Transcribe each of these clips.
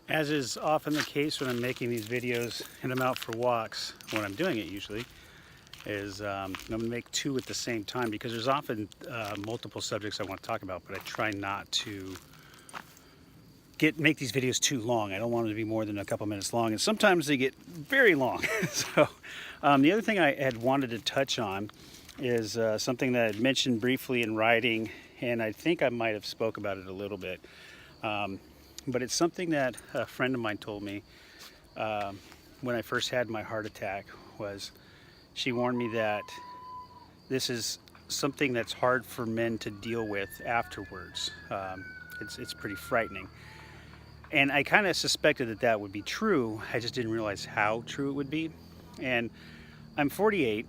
As is often the case when I'm making these videos and I'm out for walks, when I'm doing it usually, is I'm going to make two at the same time because there's often multiple subjects I want to talk about, but I try not to make these videos too long. I don't want them to be more than a couple minutes long, and sometimes they get very long. So the other thing I had wanted to touch on is something that I had mentioned briefly in writing, and I think I might have spoke about it a little bit. But it's something that a friend of mine told me when I first had my heart attack. She warned me that this is something that's hard for men to deal with afterwards. It's pretty frightening. And I kind of suspected that that would be true. I just didn't realize how true it would be. And I'm 48.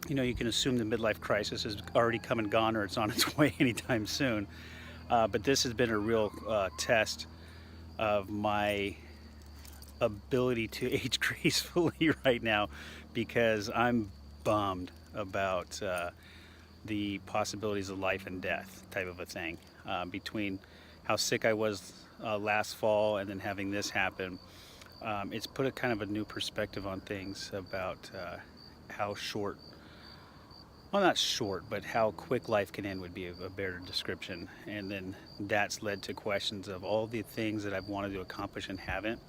You know, you can assume the midlife crisis has already come and gone, or it's on its way anytime soon. But this has been a real test of my ability to age gracefully right now, because I'm bummed about the possibilities of life and death type of a thing. Between how sick I was last fall and then having this happen, it's put a kind of a new perspective on things about how short, well, not short, but how quick life can end would be a better description. And then that's led to questions of all the things that I've wanted to accomplish and haven't.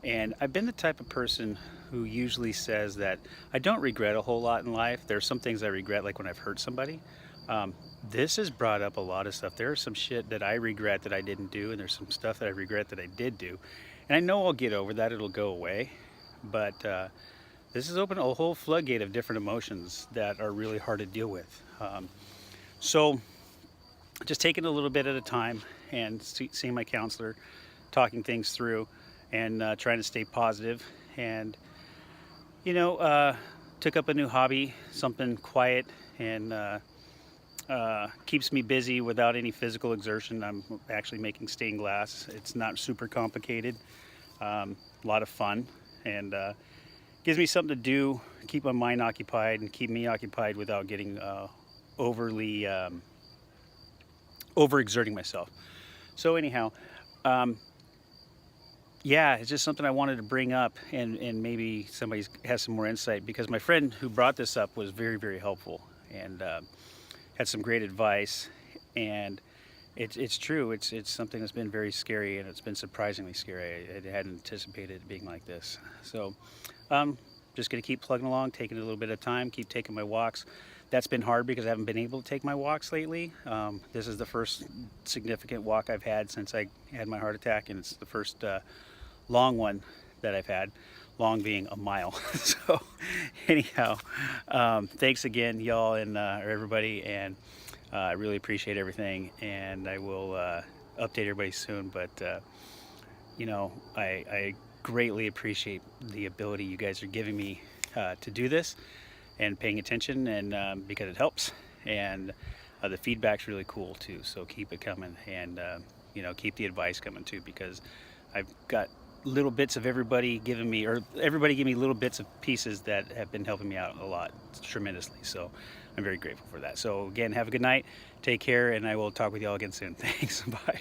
And I've been the type of person who usually says that I don't regret a whole lot in life. There are some things I regret, like when I've hurt somebody. This has brought up a lot of stuff. There's some shit that I regret that I didn't do, and there's some stuff that I regret that I did do. And I know I'll get over that, it'll go away. But this has opened a whole floodgate of different emotions that are really hard to deal with. So just taking a little bit at a time and seeing my counselor, talking things through, and trying to stay positive. And, you know, took up a new hobby, something quiet and keeps me busy without any physical exertion. I'm actually making stained glass. It's not super complicated, a lot of fun, and gives me something to do, keep my mind occupied and keep me occupied without getting overly overexerting myself. So anyhow, yeah, it's just something I wanted to bring up, and maybe somebody has some more insight, because my friend who brought this up was very, very helpful and had some great advice. And it's true. It's something that's been very scary, and it's been surprisingly scary. I hadn't anticipated it being like this. So just going to keep plugging along, taking it a little bit of time, keep taking my walks. That's been hard because I haven't been able to take my walks lately. This is the first significant walk I've had since I had my heart attack, and it's the first long one that I've had, long being a mile. So anyhow, thanks again, y'all, and or everybody, and I really appreciate everything, and I will update everybody soon. But you know, I greatly appreciate the ability you guys are giving me to do this and paying attention, and because it helps, and the feedback's really cool too. So keep it coming, and you know, keep the advice coming too, because I've got little bits of everybody giving me, or everybody giving me little bits of pieces that have been helping me out a lot, tremendously. So I'm very grateful for that. So again, have a good night, take care, and I will talk with y'all again soon. Thanks. Bye.